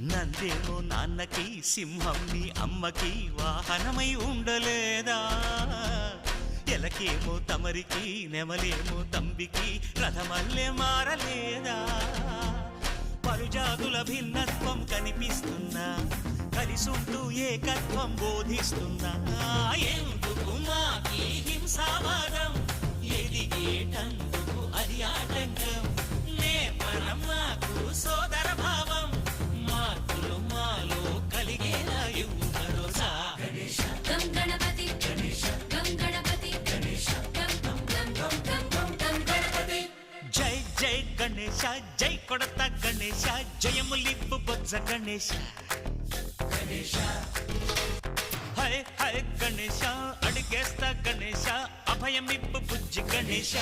నందేమో నాన్నకి సింహం నీ అమ్మకి వాహనమై ఉండలేదా ఎలకేమో తమరికి నెమలేమో తంబికి రథమల్లే మారలేదా పరుజాతుల భిన్నత్వం కనిపిస్తున్నా కలిసుంటూ ఏకత్వం బోధిస్తున్నా ఎందుకు మాకి హింసావాదం ఎదిగేటందుకు అది ఆటంకం నేర్పడం మాకు సోదర భావం మార్పులు మాలో కలిగేలా భరోసా గణేశ గం గణపతి గణేశ గం గణపతి గణేశ గం గం గం గం గం గం గణపతి జై జై గణేశ జై కొడత గణేశ జయములిప్పు బొజ్జ గణేశ గణేశ హై హై గణేశ అడిగేస్తా గణేశ అభయమిప్పు బుజ్జి గణేశ